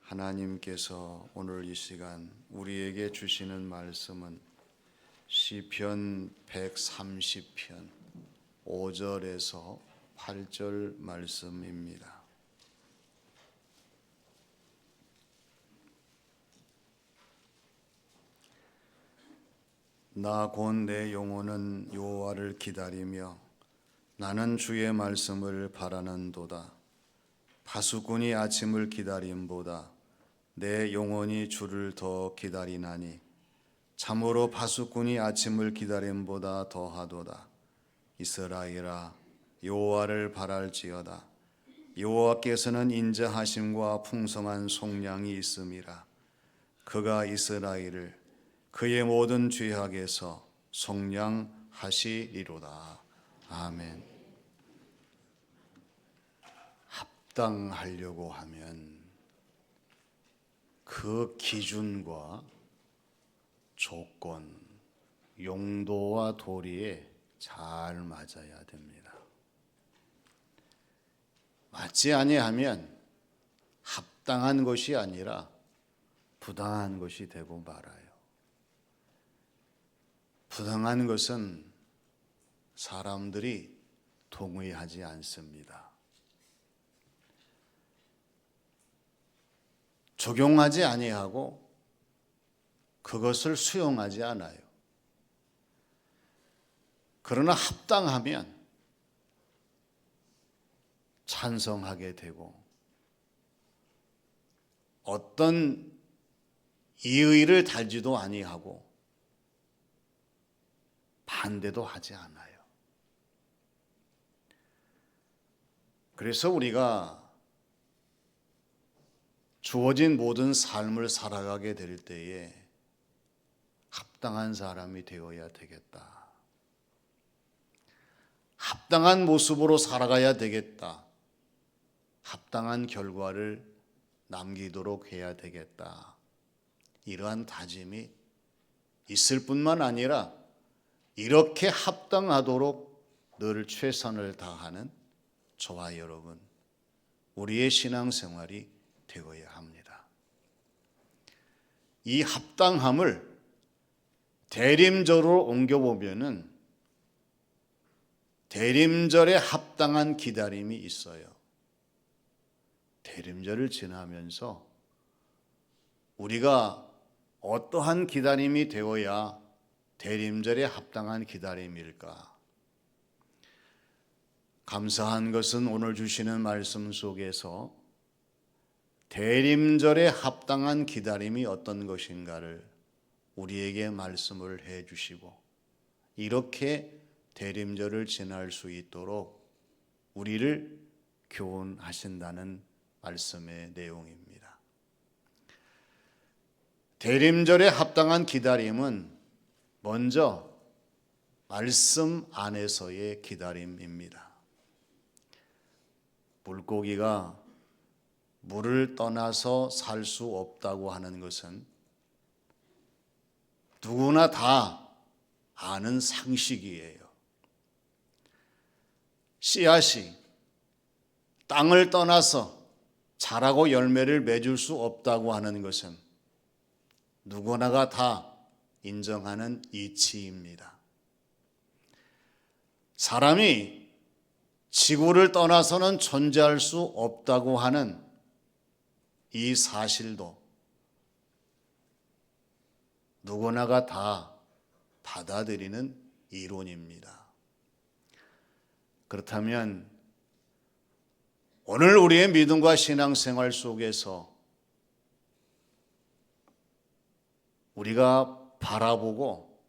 하나님께서 오늘 이 시간 우리에게 주시는 말씀은 시편 130편 5절에서 8절 말씀입니다. 나 곧 내 영혼은 여호와를 기다리며 나는 주의 말씀을 바라는도다. 파수꾼이 아침을 기다림보다 내 영혼이 주를 더 기다리나니 참으로 파수꾼이 아침을 기다림보다 더하도다. 이스라엘아 여호와를 바랄지어다. 여호와께서는 인자하심과 풍성한 속량이 있음이라. 그가 이스라엘을 그의 모든 죄악에서 속량하시리로다. 아멘. 합당하려고 하면 그 기준과 조건, 용도와 도리에 잘 맞아야 됩니다. 맞지 아니하면 합당한 것이 아니라 부당한 것이 되고 말아요. 부당한 것은 사람들이 동의하지 않습니다. 적용하지 아니하고 그것을 수용하지 않아요. 그러나 합당하면 찬성하게 되고 어떤 이의를 달지도 아니하고 반대도 하지 않아요. 그래서 우리가 주어진 모든 삶을 살아가게 될 때에 합당한 사람이 되어야 되겠다. 합당한 모습으로 살아가야 되겠다. 합당한 결과를 남기도록 해야 되겠다. 이러한 다짐이 있을 뿐만 아니라 이렇게 합당하도록 늘 최선을 다하는 저와 여러분, 우리의 신앙생활이 되어야 합니다. 이 합당함을 대림절로 옮겨보면은 대림절에 합당한 기다림이 있어요. 대림절을 지나면서 우리가 어떠한 기다림이 되어야 대림절에 합당한 기다림일까? 감사한 것은 오늘 주시는 말씀 속에서 대림절에 합당한 기다림이 어떤 것인가를 우리에게 말씀을 해 주시고 이렇게 대림절을 지날 수 있도록 우리를 교훈하신다는 말씀의 내용입니다. 대림절에 합당한 기다림은 먼저 말씀 안에서의 기다림입니다. 물고기가 물을 떠나서 살 수 없다고 하는 것은 누구나 다 아는 상식이에요. 씨앗이 땅을 떠나서 자라고 열매를 맺을 수 없다고 하는 것은 누구나가 다 인정하는 이치입니다. 사람이 지구를 떠나서는 존재할 수 없다고 하는 이 사실도 누구나가 다 받아들이는 이론입니다. 그렇다면 오늘 우리의 믿음과 신앙생활 속에서 우리가 바라보고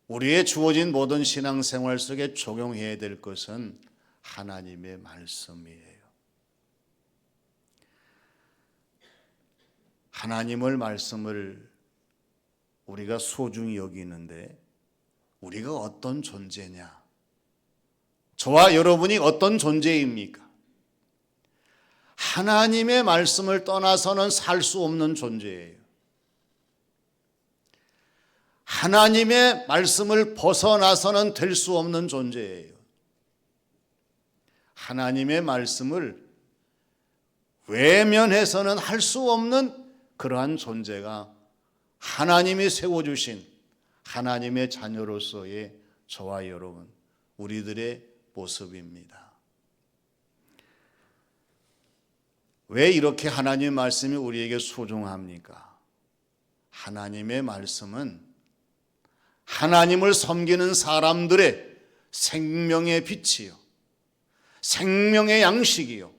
우리의 주어진 모든 신앙생활 속에 적용해야 될 것은 하나님의 말씀이에요. 하나님의 말씀을 우리가 소중히 여기는데 우리가 어떤 존재냐? 저와 여러분이 어떤 존재입니까? 하나님의 말씀을 떠나서는 살 수 없는 존재예요. 하나님의 말씀을 벗어나서는 될 수 없는 존재예요. 하나님의 말씀을 외면해서는 할 수 없는 그러한 존재가 하나님이 세워주신 하나님의 자녀로서의 저와 여러분, 우리들의 모습입니다. 왜 이렇게 하나님 말씀이 우리에게 소중합니까? 하나님의 말씀은 하나님을 섬기는 사람들의 생명의 빛이요, 생명의 양식이요,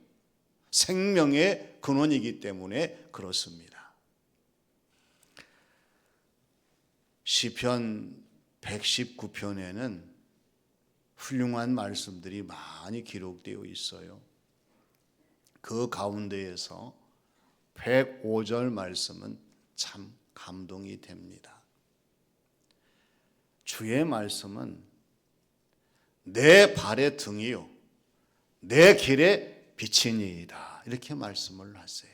생명의 근원이기 때문에 그렇습니다. 시편 119편에는 훌륭한 말씀들이 많이 기록되어 있어요. 그 가운데에서 105절 말씀은 참 감동이 됩니다. 주의 말씀은 내 발의 등이요 내 길의 빛이니이다, 이렇게 말씀을 하세요.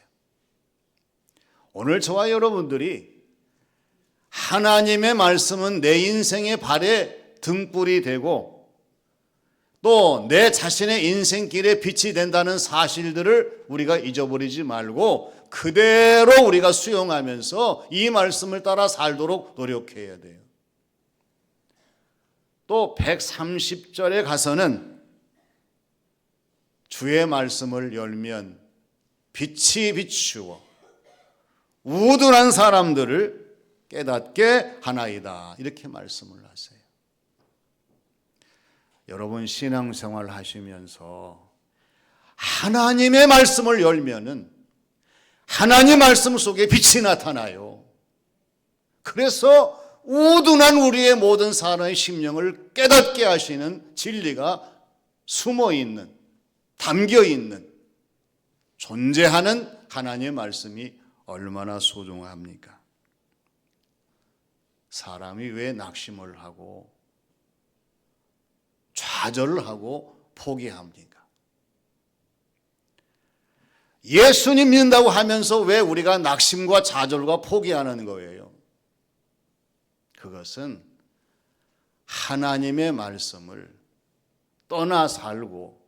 오늘 저와 여러분들이 하나님의 말씀은 내 인생의 발의 등불이 되고 또 내 자신의 인생길에 빛이 된다는 사실들을 우리가 잊어버리지 말고 그대로 우리가 수용하면서 이 말씀을 따라 살도록 노력해야 돼요. 또 130절에 가서는 주의 말씀을 열면 빛이 비추어 우둔한 사람들을 깨닫게 하나이다, 이렇게 말씀을 하세요. 여러분 신앙생활 하시면서 하나님의 말씀을 열면은 하나님 말씀 속에 빛이 나타나요. 그래서 우둔한 우리의 모든 사람의 심령을 깨닫게 하시는 진리가 숨어있는, 담겨있는, 존재하는 하나님의 말씀이 얼마나 소중합니까? 사람이 왜 낙심을 하고 좌절을 하고 포기합니까? 예수님 믿는다고 하면서 왜 우리가 낙심과 좌절과 포기하는 거예요? 그것은 하나님의 말씀을 떠나 살고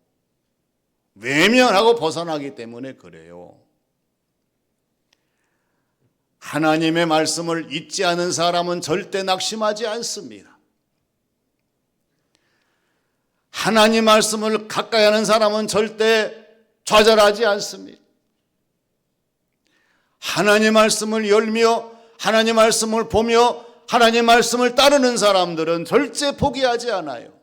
외면하고 벗어나기 때문에 그래요. 하나님의 말씀을 잊지 않은 사람은 절대 낙심하지 않습니다. 하나님 말씀을 가까이 하는 사람은 절대 좌절하지 않습니다. 하나님 말씀을 열며 하나님 말씀을 보며 하나님 말씀을 따르는 사람들은 절대 포기하지 않아요.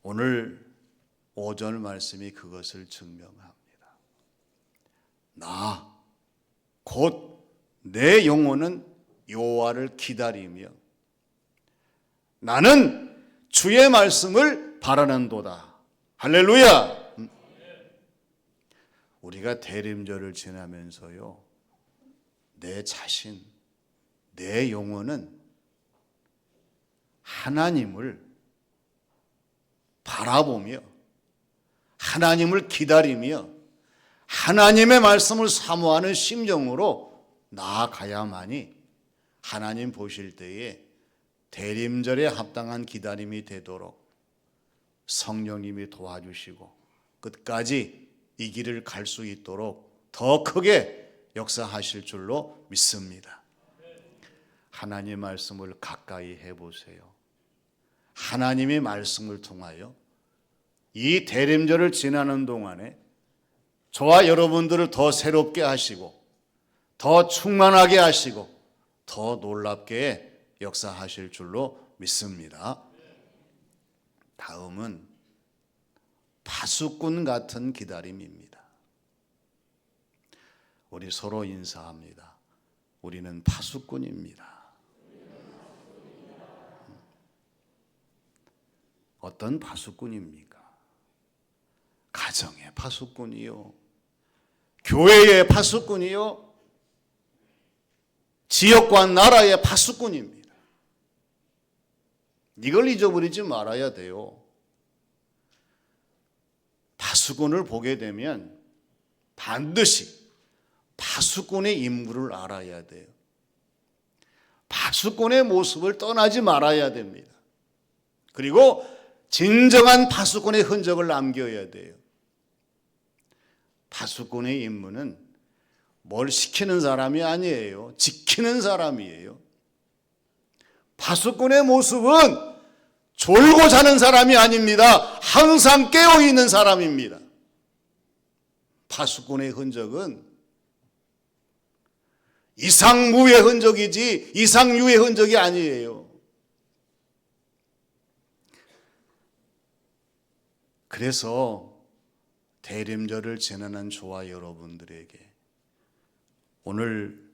오늘 5절 말씀이 그것을 증명합니다. 나 곧 내 영혼은 여호와를 기다리며 나는 주의 말씀을 바라는도다. 할렐루야. 우리가 대림절을 지나면서요, 내 자신, 내 영혼은 하나님을 바라보며 하나님을 기다리며 하나님의 말씀을 사모하는 심정으로 나아가야만이 하나님 보실 때에 대림절에 합당한 기다림이 되도록 성령님이 도와주시고 끝까지 이 길을 갈 수 있도록 더 크게 역사하실 줄로 믿습니다. 하나님 말씀을 가까이 해보세요. 하나님의 말씀을 통하여 이 대림절을 지나는 동안에 저와 여러분들을 더 새롭게 하시고 더 충만하게 하시고 더 놀랍게 역사하실 줄로 믿습니다. 다음은 파수꾼 같은 기다림입니다. 우리 서로 인사합니다. 우리는 파수꾼입니다. 어떤 파수꾼입니까? 가정의 파수꾼이요, 교회의 파수꾼이요, 지역과 나라의 파수꾼입니다. 이걸 잊어버리지 말아야 돼요. 파수꾼을 보게 되면 반드시 파수꾼의 임무를 알아야 돼요. 파수꾼의 모습을 떠나지 말아야 됩니다. 그리고 진정한 파수꾼의 흔적을 남겨야 돼요. 파수꾼의 임무는 뭘 시키는 사람이 아니에요. 지키는 사람이에요. 파수꾼의 모습은 졸고 자는 사람이 아닙니다. 항상 깨어있는 사람입니다. 파수꾼의 흔적은 이상무의 흔적이지 이상유의 흔적이 아니에요. 그래서 대림절을 지내는 저와 여러분들에게 오늘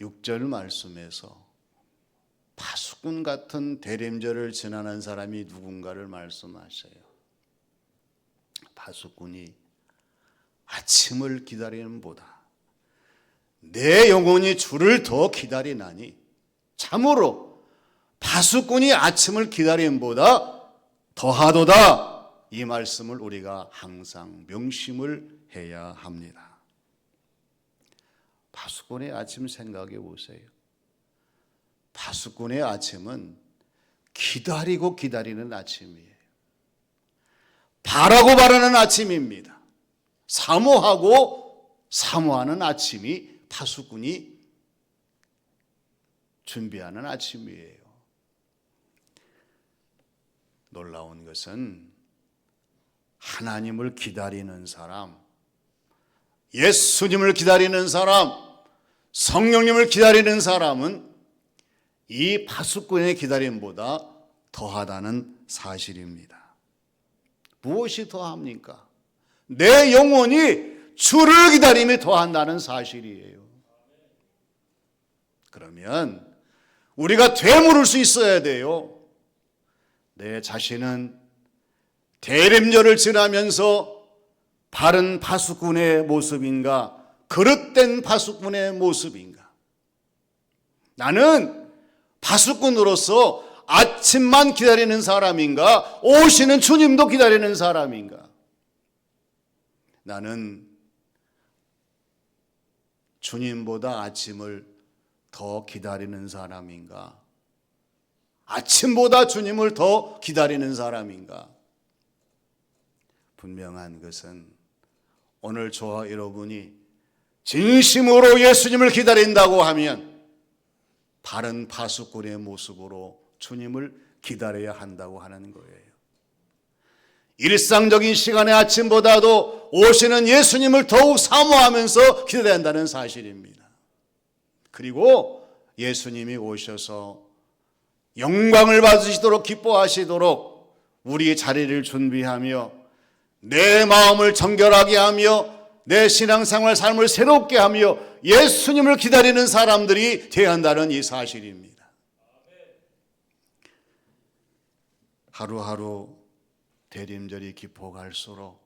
6절 말씀에서 파수꾼 같은 대림절을 지내는 사람이 누군가를 말씀하셔요. 파수꾼이 아침을 기다리는 보다 내 영혼이 주를 더 기다리나니, 참으로 파수꾼이 아침을 기다리는 보다 더하도다. 이 말씀을 우리가 항상 명심을 해야 합니다. 파수꾼의 아침 생각해 보세요. 파수꾼의 아침은 기다리고 기다리는 아침이에요. 바라고 바라는 아침입니다. 사모하고 사모하는 아침이 파수꾼이 준비하는 아침이에요. 놀라운 것은 하나님을 기다리는 사람, 예수님을 기다리는 사람, 성령님을 기다리는 사람은 이 파수꾼의 기다림보다 더하다는 사실입니다. 무엇이 더합니까? 내 영혼이 주를 기다림이 더한다는 사실이에요. 그러면 우리가 되물을 수 있어야 돼요. 내 자신은 대림절을 지나면서 바른 파수꾼의 모습인가, 그릇된 파수꾼의 모습인가? 나는 파수꾼으로서 아침만 기다리는 사람인가, 오시는 주님도 기다리는 사람인가? 나는 주님보다 아침을 더 기다리는 사람인가? 아침보다 주님을 더 기다리는 사람인가? 분명한 것은 오늘 저와 여러분이 진심으로 예수님을 기다린다고 하면 바른 파수꾼의 모습으로 주님을 기다려야 한다고 하는 거예요. 일상적인 시간의 아침보다도 오시는 예수님을 더욱 사모하면서 기다려야 한다는 사실입니다. 그리고 예수님이 오셔서 영광을 받으시도록 기뻐하시도록 우리의 자리를 준비하며 내 마음을 정결하게 하며 내 신앙생활 삶을 새롭게 하며 예수님을 기다리는 사람들이 되어야 한다는 이 사실입니다. 하루하루 대림절이 깊어갈수록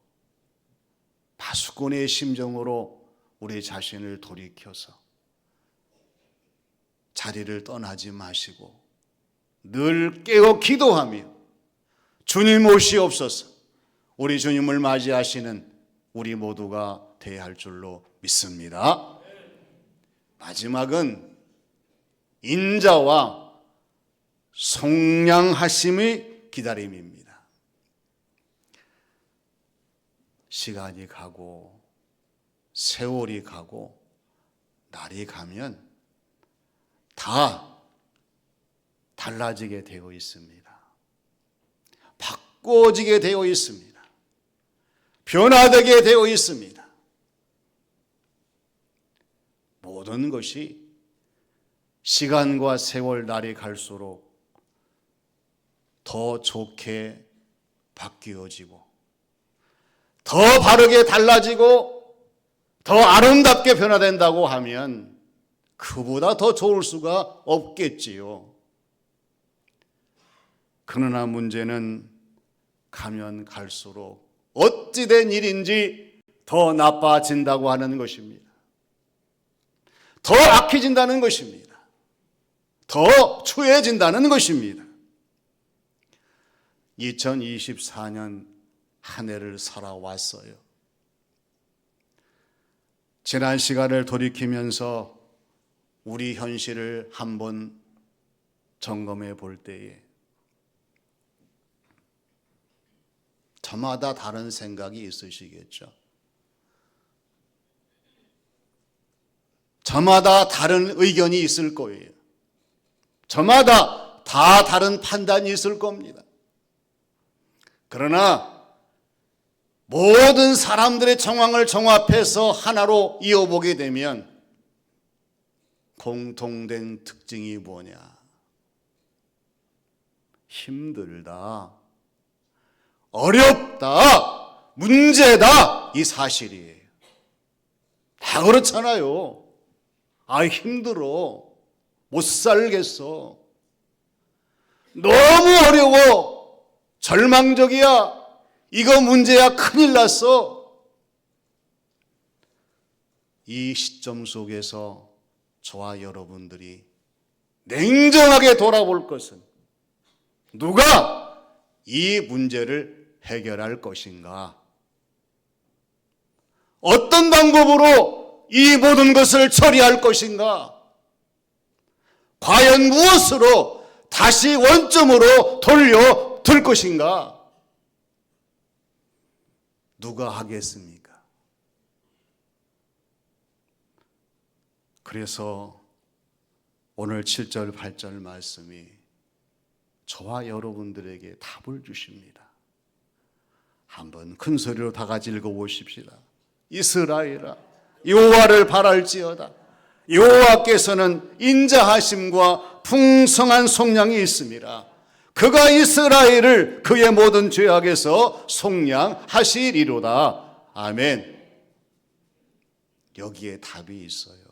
파수꾼의 심정으로 우리 자신을 돌이켜서 자리를 떠나지 마시고 늘 깨어 기도하며 주님 오시옵소서, 우리 주님을 맞이하시는 우리 모두가 되어야 할 줄로 믿습니다. 마지막은 인자와 속량하심의 기다림입니다. 시간이 가고 세월이 가고 날이 가면 다 달라지게 되어 있습니다. 바꿔지게 되어 있습니다. 변화되게 되어 있습니다. 모든 것이 시간과 세월, 날이 갈수록 더 좋게 바뀌어지고 더 바르게 달라지고 더 아름답게 변화된다고 하면 그보다 더 좋을 수가 없겠지요. 그러나 문제는 가면 갈수록 어찌된 일인지 더 나빠진다고 하는 것입니다. 더 악해진다는 것입니다. 더 추해진다는 것입니다. 2024년 한 해를 살아왔어요. 지난 시간을 돌이키면서 우리 현실을 한번 점검해 볼 때에 저마다 다른 생각이 있으시겠죠. 저마다 다른 의견이 있을 거예요. 저마다 다 다른 판단이 있을 겁니다. 그러나 모든 사람들의 정황을 종합해서 하나로 이어보게 되면 공통된 특징이 뭐냐? 힘들다, 어렵다, 문제다, 이 사실이에요. 다 그렇잖아요. 아, 힘들어, 못 살겠어, 너무 어려워, 절망적이야, 이거 문제야, 큰일 났어. 이 시점 속에서 저와 여러분들이 냉정하게 돌아볼 것은 누가 이 문제를 해결할 것인가? 어떤 방법으로 이 모든 것을 처리할 것인가? 과연 무엇으로 다시 원점으로 돌려둘 것인가? 누가 하겠습니까? 그래서 오늘 7절, 8절 말씀이 저와 여러분들에게 답을 주십니다. 한번 큰 소리로 다 같이 읽어보십시다. 이스라엘아, 여호와를 바랄지어다. 여호와께서는 인자하심과 풍성한 속량이 있습니다. 그가 이스라엘을 그의 모든 죄악에서 속량하시리로다. 아멘. 여기에 답이 있어요.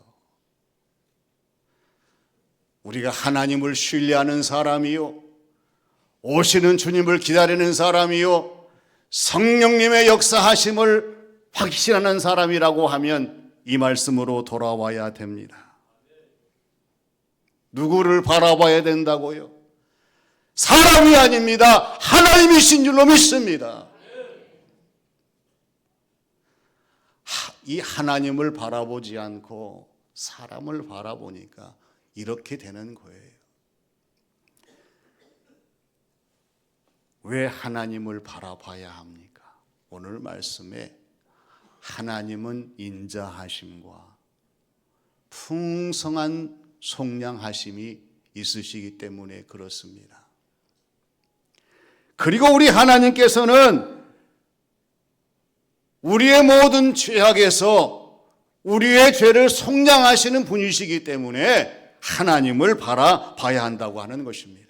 우리가 하나님을 신뢰하는 사람이요, 오시는 주님을 기다리는 사람이요, 성령님의 역사하심을 확신하는 사람이라고 하면 이 말씀으로 돌아와야 됩니다. 누구를 바라봐야 된다고요? 사람이 아닙니다. 하나님이신 줄로 믿습니다. 이 하나님을 바라보지 않고 사람을 바라보니까 이렇게 되는 거예요. 왜 하나님을 바라봐야 합니까? 오늘 말씀에 하나님은 인자하심과 풍성한 속량하심이 있으시기 때문에 그렇습니다. 그리고 우리 하나님께서는 우리의 모든 죄악에서 우리의 죄를 속량하시는 분이시기 때문에 하나님을 바라봐야 한다고 하는 것입니다.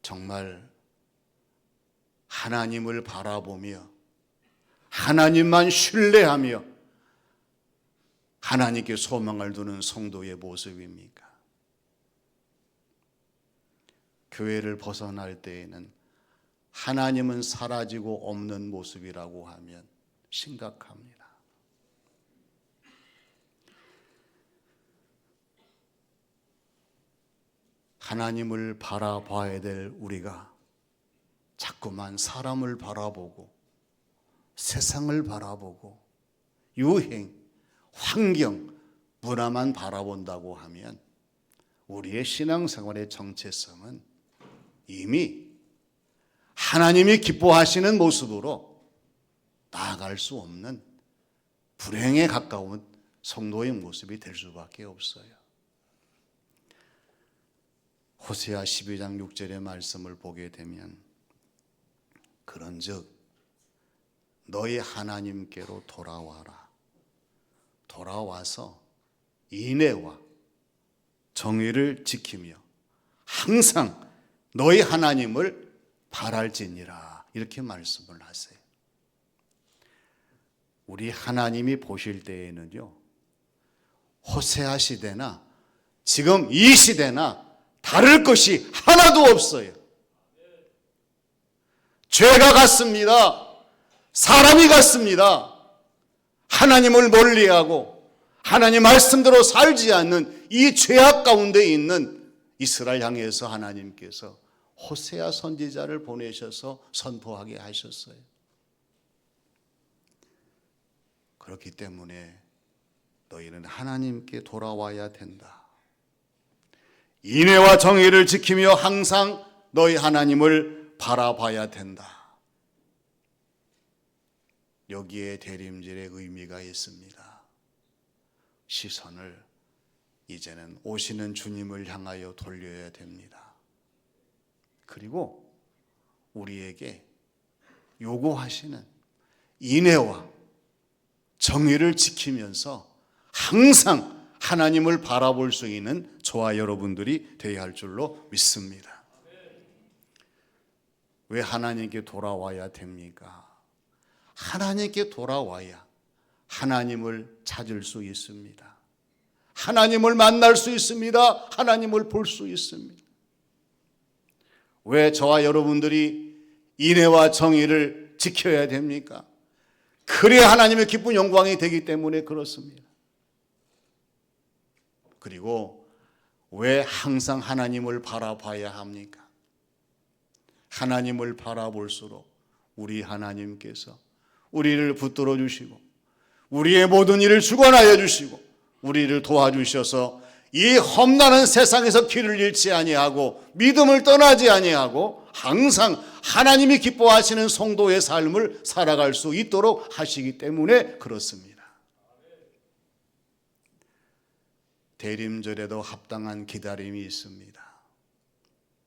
정말 하나님을 바라보며 하나님만 신뢰하며 하나님께 소망을 두는 성도의 모습입니까? 교회를 벗어날 때에는 하나님은 사라지고 없는 모습이라고 하면 심각합니다. 하나님을 바라봐야 될 우리가 자꾸만 사람을 바라보고 세상을 바라보고 유행, 환경, 문화만 바라본다고 하면 우리의 신앙생활의 정체성은 이미 하나님이 기뻐하시는 모습으로 나아갈 수 없는 불행에 가까운 성도의 모습이 될 수밖에 없어요. 호세아 12장 6절의 말씀을 보게 되면 그런즉 너희 하나님께로 돌아와라. 돌아와서 인애와 정의를 지키며 항상 너희 하나님을 바랄지니라. 이렇게 말씀을 하세요. 우리 하나님이 보실 때에는요, 호세아 시대나 지금 이 시대나 다를 것이 하나도 없어요. 죄가 같습니다. 사람이 같습니다. 하나님을 멀리하고 하나님 말씀대로 살지 않는 이 죄악 가운데 있는 이스라엘 향해서 하나님께서 호세아 선지자를 보내셔서 선포하게 하셨어요. 그렇기 때문에 너희는 하나님께 돌아와야 된다. 인애와 정의를 지키며 항상 너희 하나님을 바라봐야 된다. 여기에 대림절의 의미가 있습니다. 시선을 이제는 오시는 주님을 향하여 돌려야 됩니다. 그리고 우리에게 요구하시는 인애와 정의를 지키면서 항상 하나님을 바라볼 수 있는 저와 여러분들이 되어야 할 줄로 믿습니다. 왜 하나님께 돌아와야 됩니까? 하나님께 돌아와야 하나님을 찾을 수 있습니다. 하나님을 만날 수 있습니다. 하나님을 볼 수 있습니다. 왜 저와 여러분들이 인애와 정의를 지켜야 됩니까? 그래야 하나님의 기쁜 영광이 되기 때문에 그렇습니다. 그리고 왜 항상 하나님을 바라봐야 합니까? 하나님을 바라볼수록 우리 하나님께서 우리를 붙들어 주시고 우리의 모든 일을 주관하여 주시고 우리를 도와주셔서 이 험난한 세상에서 길을 잃지 아니하고 믿음을 떠나지 아니하고 항상 하나님이 기뻐하시는 성도의 삶을 살아갈 수 있도록 하시기 때문에 그렇습니다. 대림절에도 합당한 기다림이 있습니다.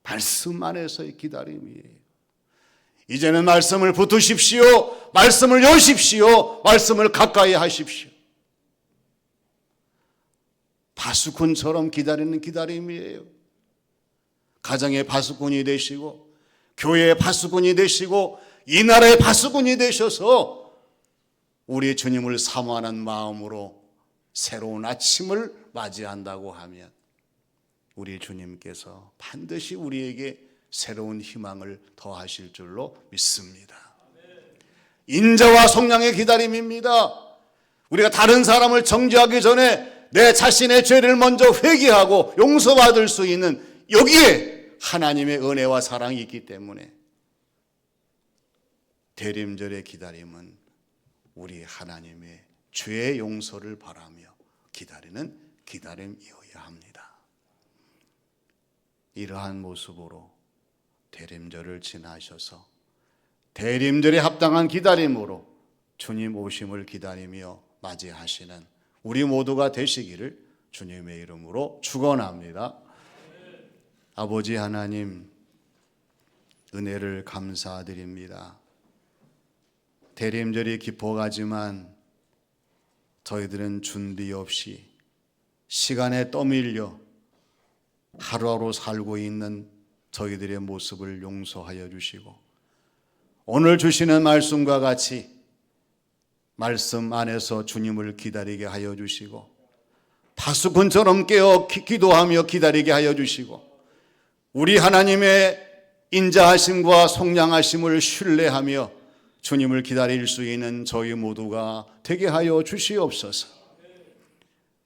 말씀 안에서의 기다림이에요. 이제는 말씀을 붙으십시오. 말씀을 여십시오. 말씀을 가까이 하십시오. 파수꾼처럼 기다리는 기다림이에요. 가정의 파수꾼이 되시고 교회의 파수꾼이 되시고 이 나라의 파수꾼이 되셔서 우리 주님을 사모하는 마음으로 새로운 아침을 맞이한다고 하면 우리 주님께서 반드시 우리에게 새로운 희망을 더하실 줄로 믿습니다. 인자와 속량의 기다림입니다. 우리가 다른 사람을 정죄하기 전에 내 자신의 죄를 먼저 회개하고 용서받을 수 있는 여기에 하나님의 은혜와 사랑이 있기 때문에 대림절의 기다림은 우리 하나님의 죄의 용서를 바라며 기다리는 기다림이어야 합니다. 이러한 모습으로 대림절을 지나셔서 대림절에 합당한 기다림으로 주님 오심을 기다리며 맞이하시는 우리 모두가 되시기를 주님의 이름으로 축원합니다. 아버지 하나님, 은혜를 감사드립니다. 대림절이 깊어가지만 저희들은 준비 없이 시간에 떠밀려 하루하루 살고 있는 저희들의 모습을 용서하여 주시고 오늘 주시는 말씀과 같이 말씀 안에서 주님을 기다리게 하여 주시고 파수꾼처럼 깨어 기도하며 기다리게 하여 주시고 우리 하나님의 인자하심과 속량하심을 신뢰하며 주님을 기다릴 수 있는 저희 모두가 되게 하여 주시옵소서.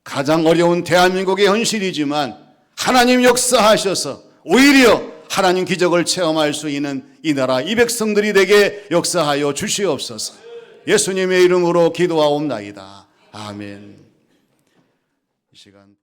가장 어려운 대한민국의 현실이지만 하나님 역사하셔서 오히려 하나님 기적을 체험할 수 있는 이 나라 이 백성들이 되게 역사하여 주시옵소서. 예수님의 이름으로 기도하옵나이다. 아멘. 이 시간